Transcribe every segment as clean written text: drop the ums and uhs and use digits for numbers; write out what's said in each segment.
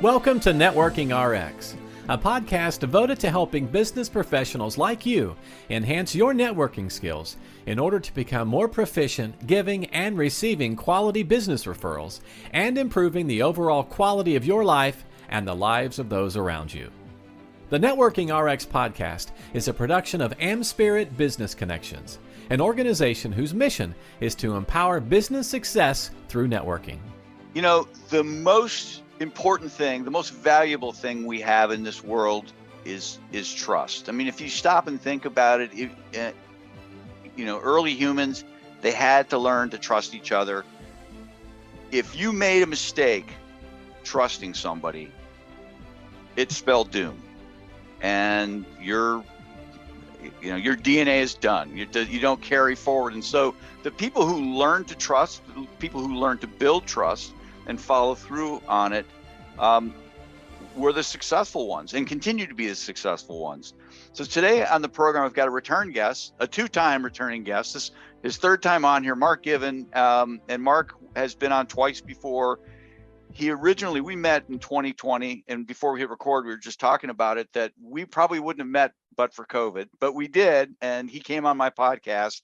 Welcome to Networking RX, a podcast devoted to helping business professionals like you enhance your networking skills in order to become more proficient giving and receiving quality business referrals and improving the overall quality of your life and the lives of those around you. The Networking RX podcast is a production of AmSpirit Business Connections, an organization whose mission is to empower business success through networking. You know, the most important thing, the most valuable thing we have in this world is trust. I mean, if you stop and think about it, early humans, they had to learn to trust each other. If you made a mistake trusting somebody, it spelled doom, and your DNA is done. You don't carry forward. And so the people who learn to trust, people who learn to build trust and follow through on it, were the successful ones and continue to be the successful ones. So today on the program, I've got a return guest, a two-time returning guest. This is his third time on here, Mark Given. And Mark has been on twice before. We met in 2020, and before we hit record, we were just talking about it, that we probably wouldn't have met but for COVID, but we did. And he came on my podcast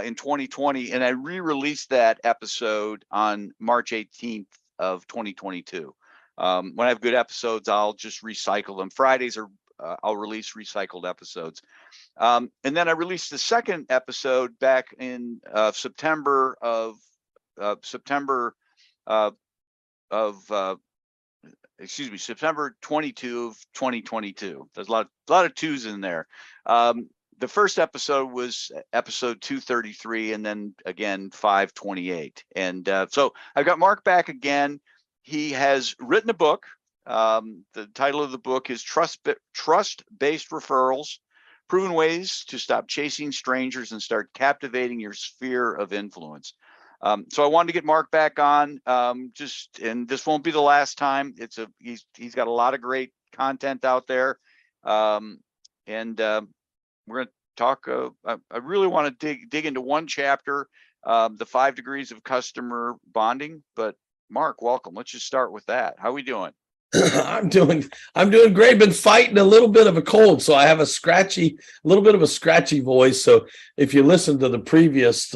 in 2020, and I re-released that episode on March 18th of 2022. When I have good episodes, I'll just recycle them. Fridays I'll release recycled episodes. And then I released the second episode back in September 22 of 2022. There's a lot of twos in there. The first episode was episode 233, and then again 528. And so I've got Mark back again. He has written a book. The title of the book is Trust-Based Referrals: Proven Ways to Stop Chasing Strangers and Start Captivating Your Sphere of Influence. So I wanted to get Mark back on, and this won't be the last time. He's got a lot of great content out there. We're going to talk. I really want to dig into one chapter, the 5 degrees of customer bonding. But Mark, welcome. Let's just start with that. How are we doing? I'm doing great. Been fighting a little bit of a cold, so I have a little bit of a scratchy voice. So if you listen to the previous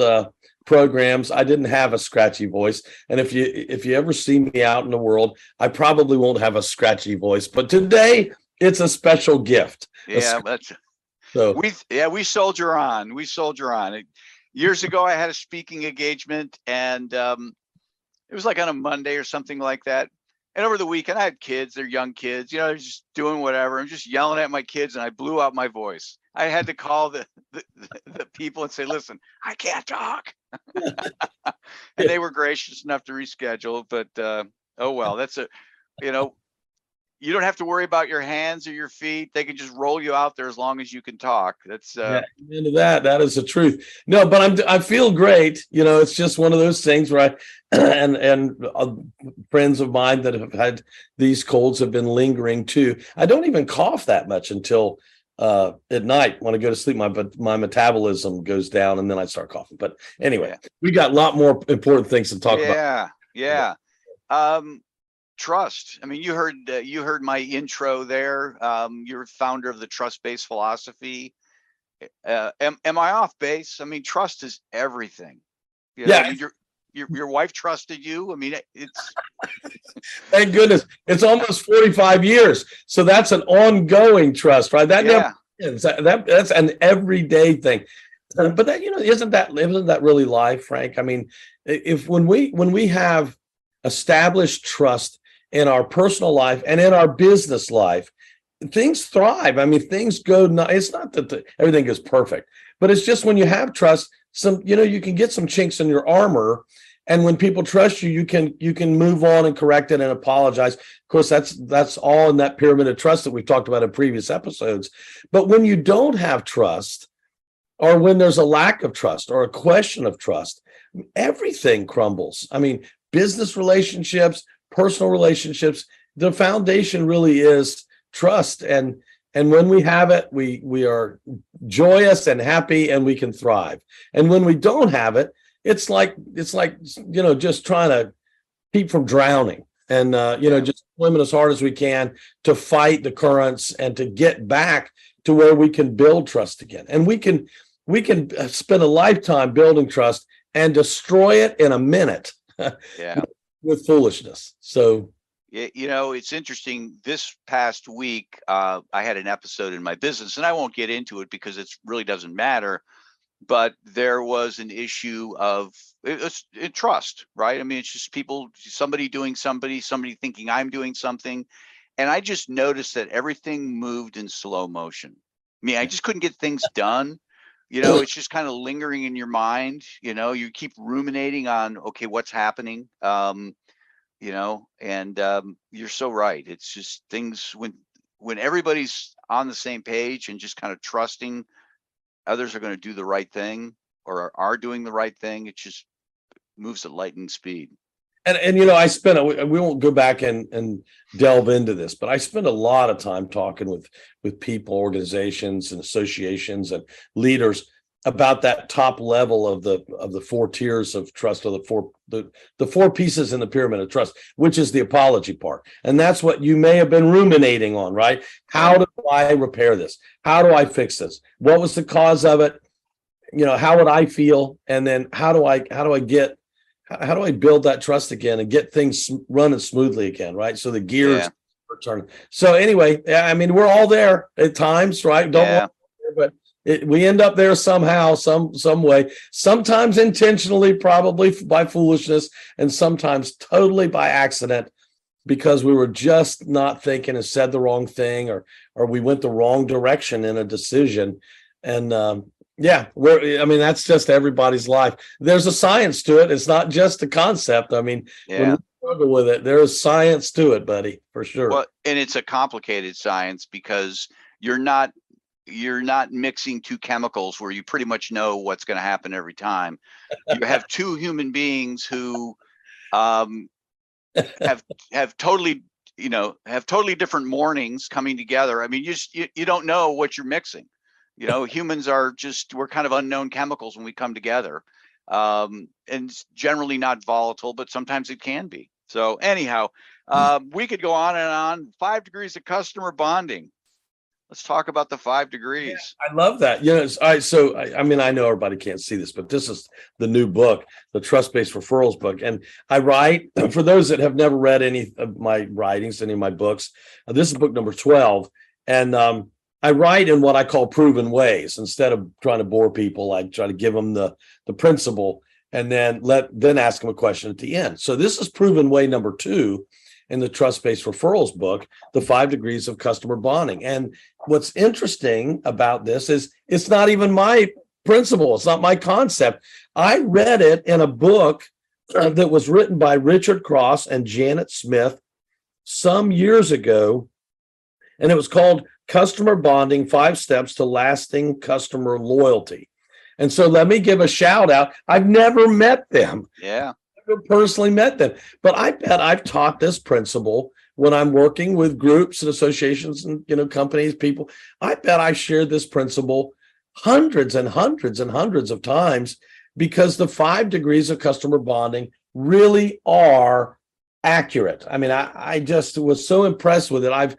programs, I didn't have a scratchy voice. And if you ever see me out in the world, I probably won't have a scratchy voice. But today it's a special gift. Yeah, we soldier on. Years ago, I had a speaking engagement, and it was like on a Monday or something like that. And over the weekend, I had kids. They're young kids. They're just doing whatever. I'm just yelling at my kids, and I blew out my voice. I had to call the people and say, listen, I can't talk. And they were gracious enough to reschedule. But, oh, well, you don't have to worry about your hands or your feet. They can just roll you out there as long as you can talk. That's into that is the truth. No, but I feel great. It's just one of those things where and friends of mine that have had these colds have been lingering too. I don't even cough that much until at night when I go to sleep. My metabolism goes down, and then I start coughing. But anyway, we got a lot more important things to talk about. Yeah. Trust. I mean, you heard my intro there. You're founder of the trust-based philosophy. Am I off base? I mean, trust is everything. Your wife trusted you. I mean, it's thank goodness. It's almost 45 years, so that's an ongoing trust, right? That never ends. That's an everyday thing. But that isn't that really life, Frank? I mean, when we have established trust in our personal life and in our business life, things thrive. I mean, things go. It's not that everything is perfect, but it's just when you have trust, you can get some chinks in your armor, and when people trust you, you can move on and correct it and apologize. Of course, that's all in that pyramid of trust that we've talked about in previous episodes. But when you don't have trust, or when there's a lack of trust or a question of trust, everything crumbles. I mean, business relationships, personal relationships, the foundation really is trust. And when we have it, we are joyous and happy, and we can thrive. And when we don't have it, it's like just trying to keep from drowning. and just swim as hard as we can to fight the currents and to get back to where we can build trust again. And we can spend a lifetime building trust and destroy it in a minute. Yeah. With foolishness. So it's interesting. This past week, I had an episode in my business, and I won't get into it because it really doesn't matter. But there was an issue of trust, right? I mean, it's just somebody doing somebody thinking I'm doing something. And I just noticed that everything moved in slow motion. I mean, I just couldn't get things done. It's just kind of lingering in your mind. You keep ruminating on, okay, what's happening? And you're so right. It's just things when everybody's on the same page and just kind of trusting others are going to do the right thing or are doing the right thing. It just moves at lightning speed. And we won't go back and delve into this, but I spend a lot of time talking with people, organizations and associations and leaders about that top level of the four tiers of trust, or the four pieces in the pyramid of trust, which is the apology part. And that's what you may have been ruminating on, right? How do I repair this? How do I fix this? What was the cause of it? How would I feel? And then how do I build that trust again and get things running smoothly again, right? So the gears are turning. So anyway, I mean, we're all there at times, right? But we end up there somehow, some way, sometimes intentionally, probably by foolishness, and sometimes totally by accident, because we were just not thinking and said the wrong thing, or we went the wrong direction in a decision. And that's just everybody's life. There's a science to it. It's not just a concept. I mean, when we struggle with it, there is science to it, buddy, for sure. Well, and it's a complicated science because you're not mixing two chemicals where you pretty much know what's going to happen every time. You have two human beings who have totally different mornings coming together. I mean, you don't know what you're mixing. Humans we're kind of unknown chemicals when we come together, and it's generally not volatile, but sometimes it can be. So anyhow, we could go on and on. 5 degrees of customer bonding. Let's talk about the 5 degrees. Yeah, I love that. So I mean, I know everybody can't see this, but this is the new book, the Trust-Based Referrals book. And I write, for those that have never read any of my writings, any of my books, this is book number 12. And I write in what I call proven ways. Instead of trying to bore people, I try to give them the principle and then ask them a question at the end. So this is proven way number 2 in the Trust-Based Referrals book, the 5 degrees of customer bonding. And what's interesting about this is it's not even my principle. It's not my concept. I read it in a book that was written by Richard Cross and Janet Smith some years ago. And it was called Customer Bonding, 5 Steps to Lasting Customer Loyalty. And so let me give a shout out. I've never met them. Yeah. Never personally met them, but I bet I've taught this principle when I'm working with groups and associations and companies, people. I bet I shared this principle hundreds and hundreds and hundreds of times, because the 5 degrees of customer bonding really are accurate. I mean, I just was so impressed with it. I've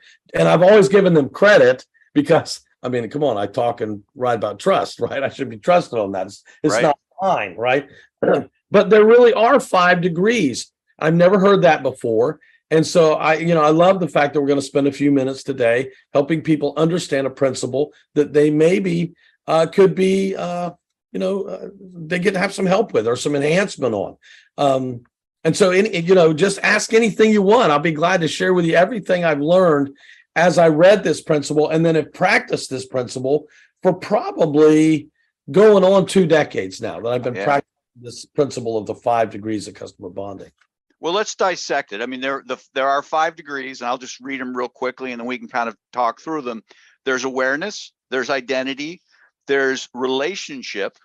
always given them credit because, I mean, come on, I talk and write about trust, right? I should be trusted on that. It's right. Not mine, right? But there really are 5 degrees. I've never heard that before. And so I love the fact that we're going to spend a few minutes today helping people understand a principle that they maybe could be, they get to have some help with or some enhancement on. And so, just ask anything you want. I'll be glad to share with you everything I've learned as I read this principle and then have practiced this principle for probably going on 2 decades now that I've been practicing this principle of the 5 degrees of customer bonding. Well, let's dissect it. I mean, there are 5 degrees, and I'll just read them real quickly, and then we can kind of talk through them. There's awareness, there's identity, there's relationship,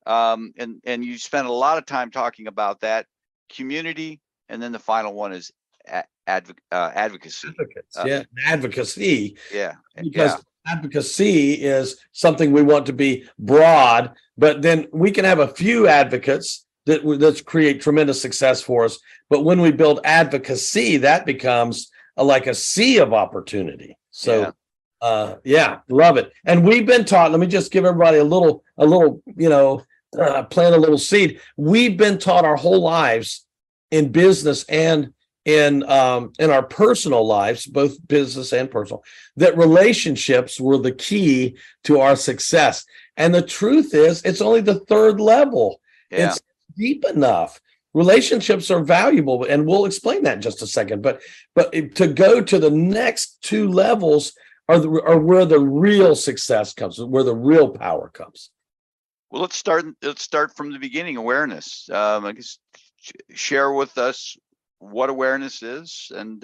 and you spent a lot of time talking about that, community, and then the final one is advocacy. Advocacy. Yeah. Because advocacy is something we want to be broad, but then we can have a few advocates that create tremendous success for us. But when we build advocacy, that becomes like a sea of opportunity. So, love it. And we've been taught. Let me just give everybody a little, plant a little seed. We've been taught our whole lives in business and in our personal lives, both business and personal, that relationships were the key to our success. And the truth is, it's only the third level. Yeah. It's deep enough. Relationships are valuable, and we'll explain that in just a second. But to go to the next two levels are where the real success comes, where the real power comes. Well, let's start from the beginning. Awareness. I guess share with us what awareness is and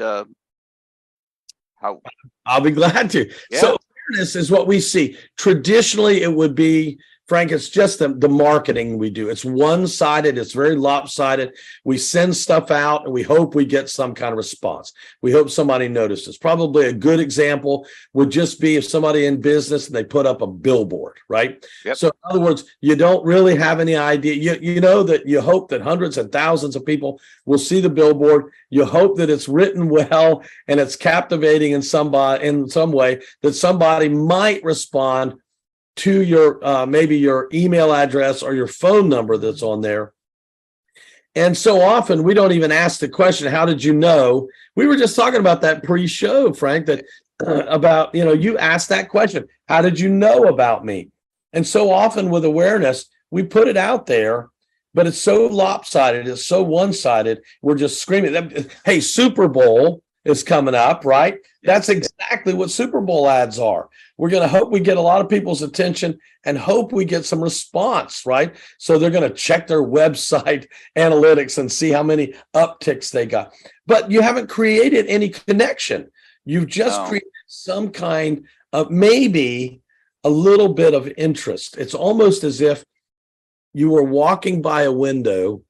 how. I'll be glad to. Yeah. So awareness is what we see. Traditionally, it would be, Frank, it's just the marketing we do. It's one-sided. It's very lopsided. We send stuff out and we hope we get some kind of response. We hope somebody notices. Probably a good example would just be if somebody in business and they put up a billboard, right? Yep. So in other words, you don't really have any idea. You know that you hope that hundreds and thousands of people will see the billboard. You hope that it's written well and it's captivating in some way, that somebody might respond to your maybe your email address or your phone number that's on there. And so often we don't even ask the question, how did you know? We were just talking about that pre-show, Frank, that about, you asked that question, how did you know about me? And so often with awareness, we put it out there, but it's so lopsided, it's so one-sided. We're just screaming, hey, Super Bowl is coming up, right? That's exactly what Super Bowl ads are. We're going to hope we get a lot of people's attention and hope we get some response, right? So they're going to check their website analytics and see how many upticks they got. But you haven't created any connection. You've just created some kind of maybe a little bit of interest. It's almost as if you were walking by a window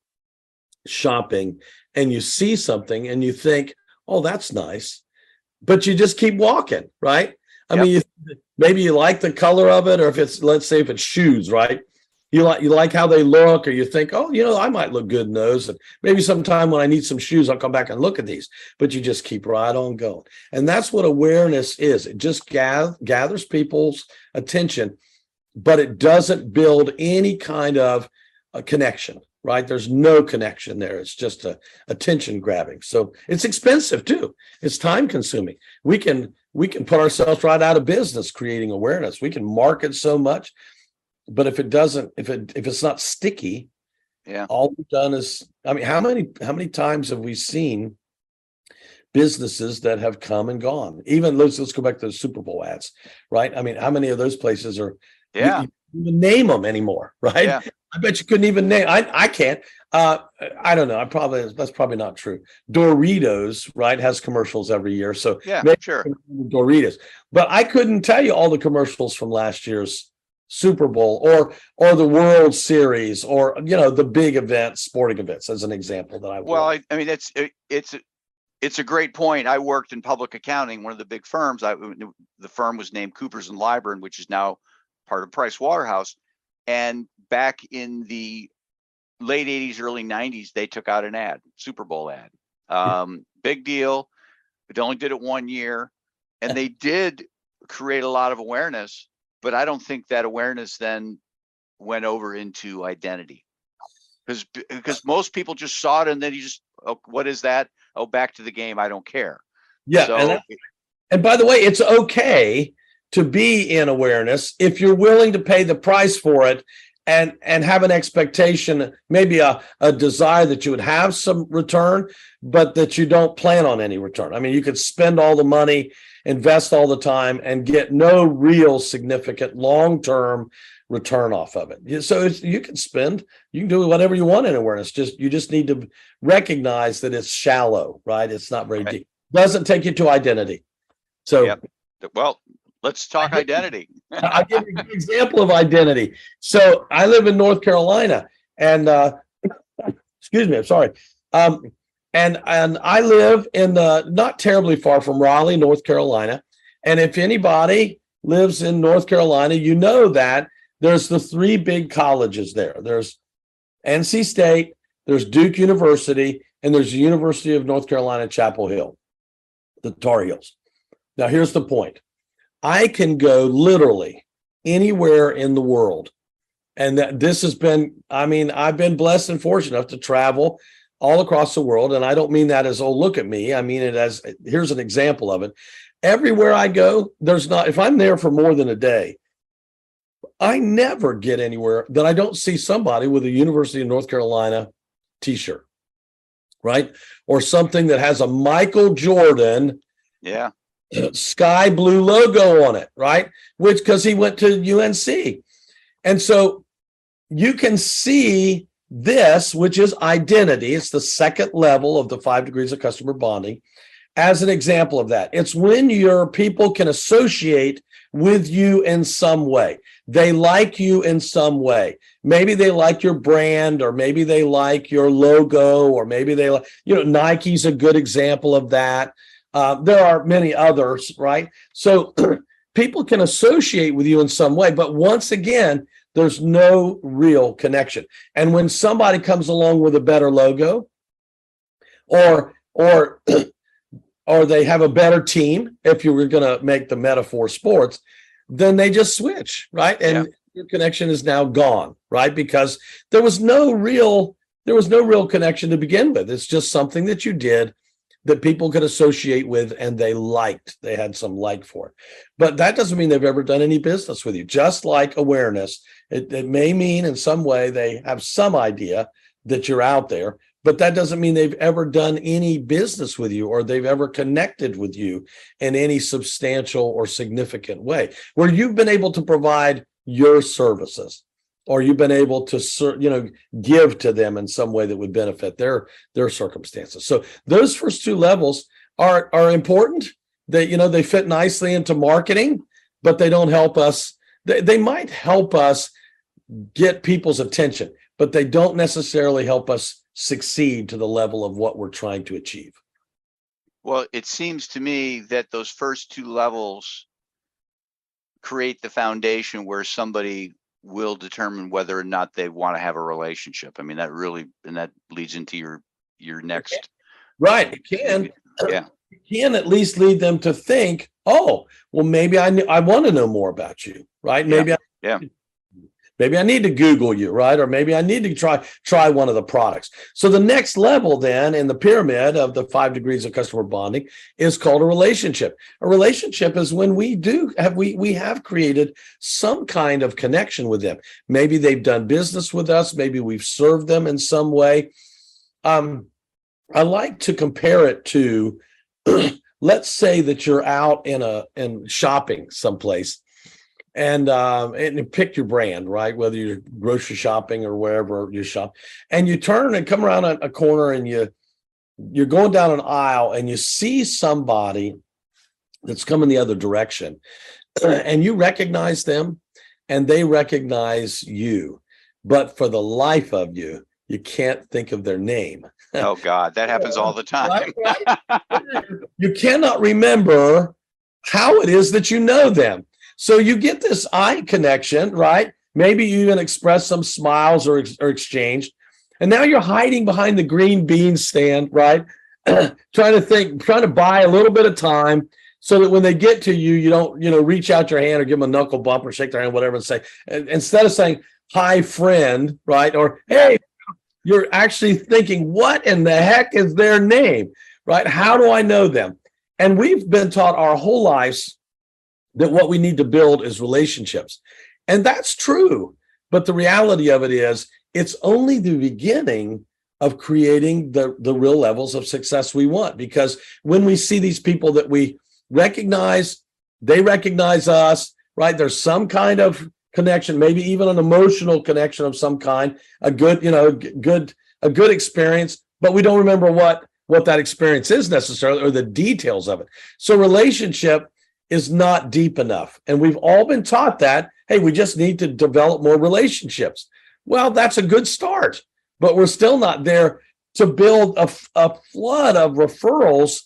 shopping and you see something and you think, oh, that's nice. But you just keep walking, right? I mean, maybe you like the color of it, or if it's, let's say if it's shoes, right? You like how they look, or you think, oh, I might look good in those. And maybe sometime when I need some shoes, I'll come back and look at these. But you just keep right on going. And that's what awareness is. It just gathers people's attention, but it doesn't build any kind of a connection. Right? There's no connection there. It's just attention grabbing. So it's expensive too. It's time consuming. We can put ourselves right out of business creating awareness. We can market so much, but if it's not sticky, all we've done is, I mean, how many times have we seen businesses that have come and gone? Even let's go back to the Super Bowl ads, right? I mean, how many of those places are you can't even name them anymore, right? Yeah. I bet you couldn't even name. I can't. I don't know. That's probably not true. Doritos, right, has commercials every year. So sure. Doritos, but I couldn't tell you all the commercials from last year's Super Bowl or the World Series or the big events, sporting events, as an example that I. Well, I mean it's a great point. I worked in public accounting, one of the big firms. The firm was named Coopers and Lybrand, which is now part of Price Waterhouse. And back in the late 80s, early 90s, they took out an ad, Super Bowl ad. Big deal. It only did it 1 year. And they did create a lot of awareness, but I don't think that awareness then went over into identity. Because most people just saw it and then you just, what is that? Oh, back to the game. I don't care. Yeah. So, and by the way, it's okay to be in awareness if you're willing to pay the price for it and have an expectation, maybe a desire that you would have some return, but that you don't plan on any return. I mean, you could spend all the money, invest all the time, and get no real significant long-term return off of it. So you can do whatever you want in awareness. You just need to recognize that it's shallow, right? It's not very deep. Doesn't take you to identity. So, well, let's talk identity. I'll give you an example of identity. So I live in North Carolina, and excuse me, I'm sorry. And I live in not terribly far from Raleigh, North Carolina. And if anybody lives in North Carolina, you know that there's the three big colleges there. There's NC State, there's Duke University, and there's the University of North Carolina, Chapel Hill, the Tar Heels. Now, here's the point. I can go literally anywhere in the world. And this has been, I've been blessed and fortunate enough to travel all across the world. And I don't mean that as, oh, look at me. I mean it as, here's an example of it. Everywhere I go, if I'm there for more than a day, I never get anywhere that I don't see somebody with a University of North Carolina t-shirt, right? Or something that has a Michael Jordan sky blue logo on it, right? Because he went to UNC. And so you can see this, which is identity. It's the second level of the 5 degrees of customer bonding, as an example of that. It's when your people can associate with you in some way. They like you in some way. Maybe they like your brand, or maybe they like your logo, or maybe they like, Nike's a good example of that. There are many others, right? So people can associate with you in some way, but once again, there's no real connection. And when somebody comes along with a better logo, or they have a better team, if you were going to make the metaphor sports, then they just switch, right? And your connection is now gone, right? Because there was no real connection to begin with. It's just something that you did that people could associate with, and they liked. They had some like for it. But that doesn't mean they've ever done any business with you. Just like awareness, it may mean in some way they have some idea that you're out there, but that doesn't mean they've ever done any business with you, or they've ever connected with you in any substantial or significant way, where you've been able to provide your services, or you've been able to, give to them in some way that would benefit their circumstances. So those first two levels are important. They fit nicely into marketing, but they don't help us. They might help us get people's attention, but they don't necessarily help us succeed to the level of what we're trying to achieve. Well, it seems to me that those first two levels create the foundation where somebody will determine whether or not they want to have a relationship. I mean, that leads into your next. Right. It can. Yeah. It can at least lead them to think, oh, well, maybe I want to know more about you, right? Maybe maybe I need to Google you, right? Or maybe I need to try one of the products. So the next level then in the pyramid of the 5 degrees of customer bonding is called a relationship. A relationship is when we have created some kind of connection with them. Maybe they've done business with us. Maybe we've served them in some way. I like to compare it to, let's say that you're out in shopping someplace. And pick your brand, right? Whether you're grocery shopping or wherever you shop, and you turn and come around a corner, and you're going down an aisle, and you see somebody that's coming the other direction, and you recognize them, and they recognize you, but for the life of you, you can't think of their name. Oh God, that happens all the time. Right? You cannot remember how it is that you know them. So you get this eye connection, right? Maybe you even express some smiles or exchange. And now you're hiding behind the green bean stand, right? trying to buy a little bit of time so that when they get to you, you don't, reach out your hand or give them a knuckle bump or shake their hand, whatever, and say, instead of saying, hi, friend, right? Or, hey, you're actually thinking, what in the heck is their name, right? How do I know them? And we've been taught our whole lives that what we need to build is relationships. And that's true. But the reality of it is, it's only the beginning of creating the real levels of success we want. Because when we see these people that we recognize, they recognize us, right? There's some kind of connection, maybe even an emotional connection of some kind, a good experience, but we don't remember what that experience is necessarily, or the details of it. So relationship is not deep enough. And we've all been taught that, hey, we just need to develop more relationships. Well, that's a good start, but we're still not there to build a flood of referrals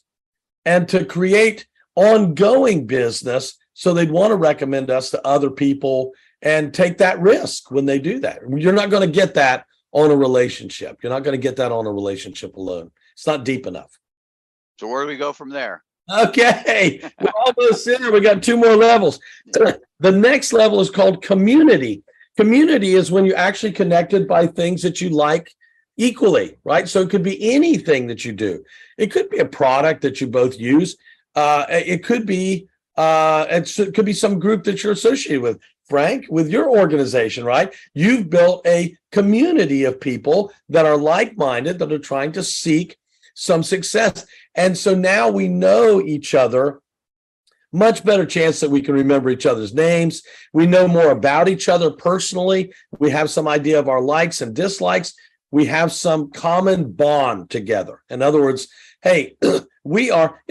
and to create ongoing business so they'd want to recommend us to other people and take that risk when they do that. You're not going to get that on a relationship. You're not going to get that on a relationship alone. It's not deep enough. So where do we go from there? Okay, we're almost there. We got 2 more levels. The next level is called community. Community is when you're actually connected by things that you like equally, right? So it could be anything that you do. It could be a product that you both use. It could be some group that you're associated with. Frank, with your organization, right? You've built a community of people that are like-minded, that are trying to seek some success. And so now we know each other, much better chance that we can remember each other's names. We know more about each other personally. We have some idea of our likes and dislikes. We have some common bond together. In other words, hey, we are,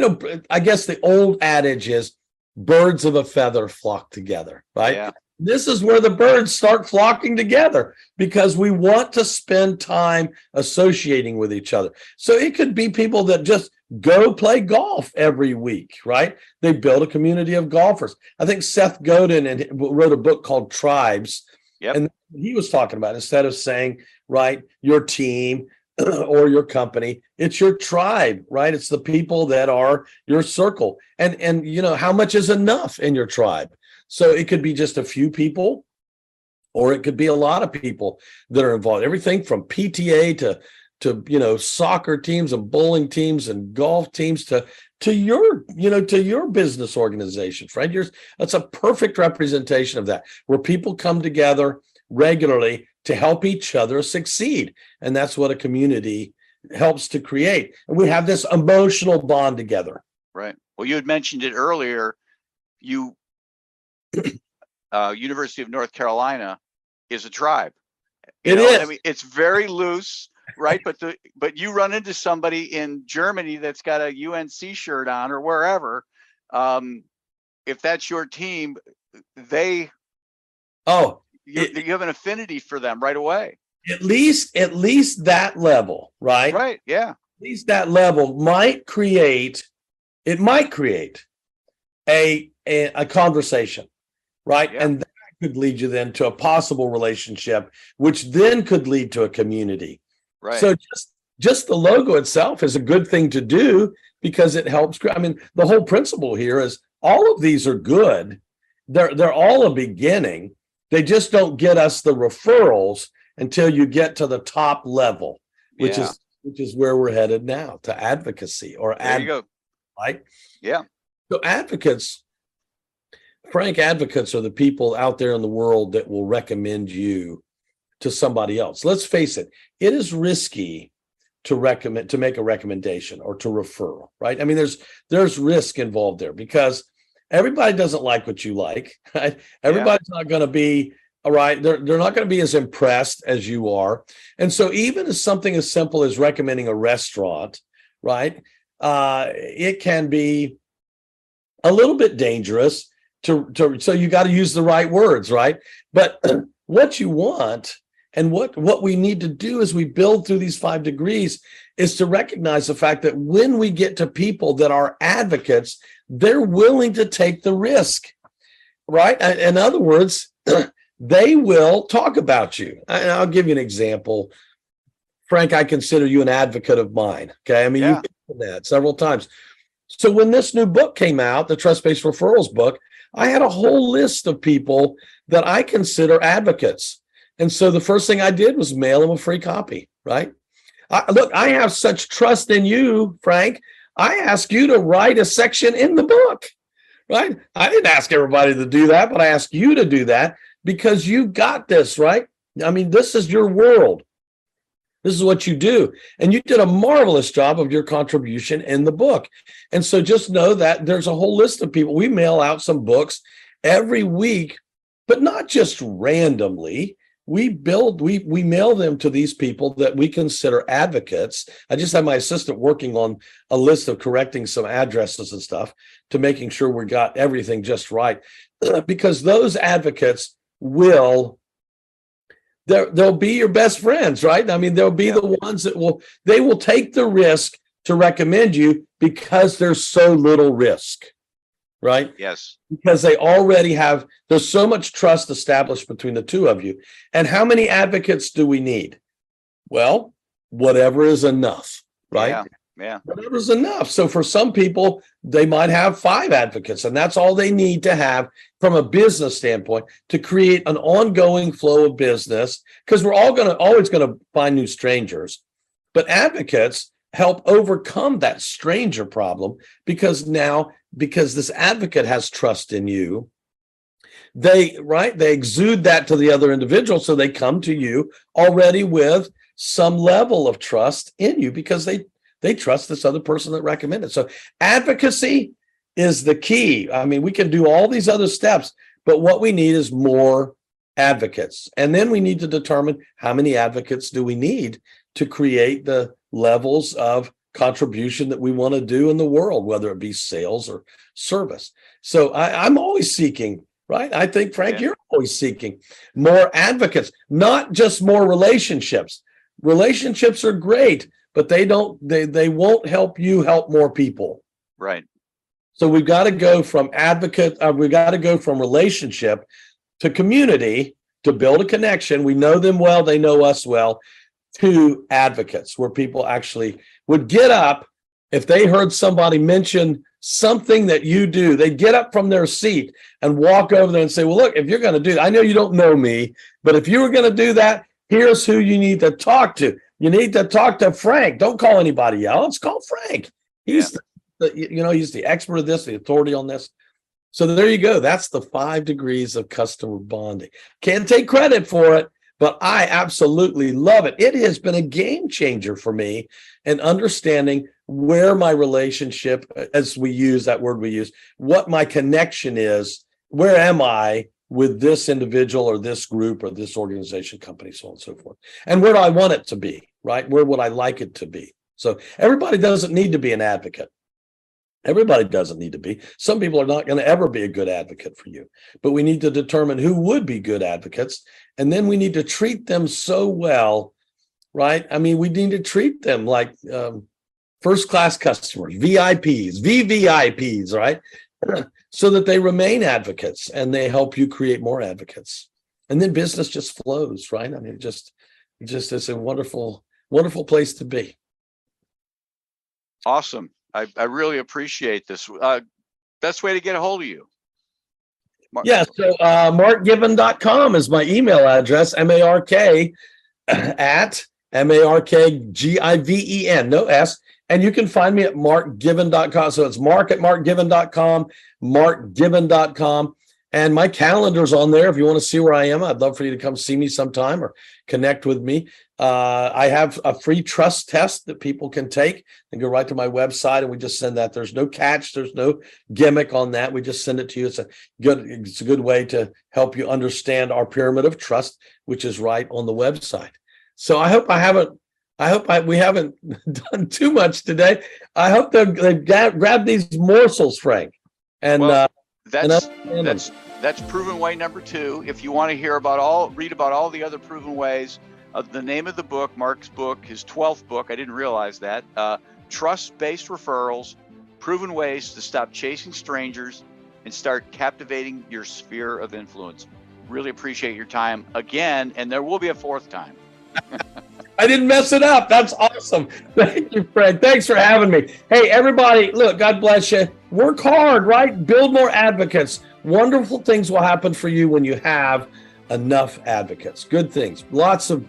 I guess the old adage is birds of a feather flock together, right? Yeah. This is where the birds start flocking together because we want to spend time associating with each other. So it could be people that just go play golf every week, right? They build a community of golfers. I think Seth Godin wrote a book called Tribes. Yep. And he was talking about, instead of saying, right, your team or your company, it's your tribe, right? It's the people that are your circle. And how much is enough in your tribe? So it could be just a few people, or it could be a lot of people that are involved. Everything from PTA to soccer teams and bowling teams and golf teams to your business organization, right? That's a perfect representation of that, where people come together regularly to help each other succeed. And that's what a community helps to create. And we have this emotional bond together. Right. Well, you had mentioned it earlier. University of North Carolina is a tribe. It is. I mean, it's very loose, right? But you run into somebody in Germany that's got a UNC shirt on or wherever. If that's your team, you have an affinity for them right away. At least that level, right? Right. Yeah. At least that level might create a conversation, right? Yeah. And that could lead you then to a possible relationship, which then could lead to a community. Right. So just the logo itself is a good thing to do because it helps. I mean, the whole principle here is all of these are good. They're all a beginning. They just don't get us the referrals until you get to the top level, which is where we're headed now, to advocacy or there you go. Right? Yeah. So advocates are the people out there in the world that will recommend you to somebody else. Let's face it, it is risky to make a recommendation or to refer, right? I mean, there's risk involved there because everybody doesn't like what you like, right? Everybody's not going to be all right. They're not going to be as impressed as you are. And so even as something as simple as recommending a restaurant, right? It can be a little bit dangerous so you got to use the right words, right? But what you want and what we need to do as we build through these 5 degrees is to recognize the fact that when we get to people that are advocates, they're willing to take the risk, right? In other words, they will talk about you. I'll give you an example. Frank, I consider you an advocate of mine. Okay. I mean, you've done that several times. So when this new book came out, the Trust-Based Referrals book, I had a whole list of people that I consider advocates. And so the first thing I did was mail them a free copy, right? I have such trust in you, Frank. I asked you to write a section in the book, right? I didn't ask everybody to do that, but I asked you to do that because you got this, right? I mean, this is your world. This is what you do. And you did a marvelous job of your contribution in the book. And so just know that there's a whole list of people. We mail out some books every week, but not just randomly. We mail them to these people that we consider advocates. I just had my assistant working on a list of correcting some addresses and stuff to making sure we got everything just right. Because those advocates they'll be your best friends, right? I mean, they'll be the ones that will take the risk to recommend you because there's so little risk, right? Yes. Because there's so much trust established between the two of you. And how many advocates do we need? Well, whatever is enough, right? Yeah. Yeah. Whatever's enough. So for some people, they might have 5 advocates, and that's all they need to have from a business standpoint to create an ongoing flow of business, because we're always going to find new strangers. But advocates help overcome that stranger problem, because this advocate has trust in you, they exude that to the other individual, so they come to you already with some level of trust in you because they trust this other person that recommended. So advocacy is the key. I mean, we can do all these other steps, but what we need is more advocates. And then we need to determine how many advocates do we need to create the levels of contribution that we want to do in the world, whether it be sales or service. So I'm always seeking, right? I think, Frank, you're always seeking more advocates, not just more relationships. Relationships are great, but they won't help you help more people. Right. So we've got to go from relationship to community to build a connection. We know them well, they know us well, to advocates, where people actually would get up if they heard somebody mention something that you do. They'd get up from their seat and walk over there and say, well, look, if you're going to do that, I know you don't know me, but if you were going to do that, here's who you need to talk to. You need to talk to Frank. Don't call anybody else. Call Frank. He's he's the expert of this, the authority on this. So there you go. That's the 5 degrees of customer bonding. Can't take credit for it, but I absolutely love it. It has been a game changer for me in understanding where my relationship, as we use that word we use, what my connection is, where am I with this individual or this group or this organization, company, so on and so forth. And where do I want it to be, right? Where would I like it to be? So everybody doesn't need to be an advocate. Everybody doesn't need to be. Some people are not going to ever be a good advocate for you, but we need to determine who would be good advocates. And then we need to treat them so well, right? I mean, we need to treat them like first-class customers, VIPs, VVIPs, right? So that they remain advocates and they help you create more advocates. And then business just flows, right? I mean, it just is a wonderful, wonderful place to be. Awesome. I really appreciate this. Best way to get a hold of you. Mark. Yeah, so markgiven.com is my email address, MARK at MARKGIVEN, no S. And you can find me at markgiven.com. So it's mark at markgiven.com, markgiven.com. And my calendar's on there if you want to see where I am. I'd love for you to come see me sometime or connect with me. I have a free trust test that people can take and go right to my website, and we just send that. There's no catch. There's no gimmick on that. We just send it to you. It's a good way to help you understand our pyramid of trust, which is right on the website. So I hope we haven't done too much today. I hope they've grabbed these morsels, Frank. And that's proven way number 2. If you want to read about all the other proven ways, the name of the book, Mark's book, his 12th book, I didn't realize that, Trust-Based Referrals, Proven Ways to Stop Chasing Strangers and Start Captivating Your Sphere of Influence. Really appreciate your time again, and there will be a 4th time. I didn't mess it up. That's awesome. Thank you, Fred. Thanks for having me. Hey, everybody, look, God bless you. Work hard, right? Build more advocates. Wonderful things will happen for you when you have enough advocates. Good things. Lots of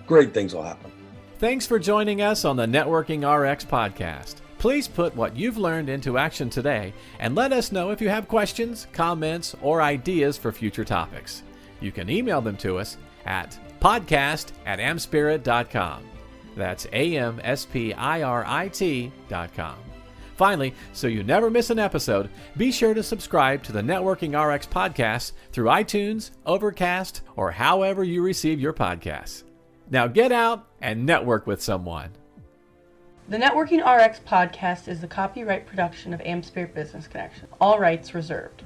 great things will happen. Thanks for joining us on the Networking RX podcast. Please put what you've learned into action today and let us know if you have questions, comments, or ideas for future topics. You can email them to us at podcast@amspirit.com. That's AMSPIRIT.com. Finally, so you never miss an episode, be sure to subscribe to the Networking RX podcast through iTunes, Overcast, or however you receive your podcasts. Now get out and network with someone. The Networking RX podcast is the copyright production of AmSpirit Business Connection. All rights reserved.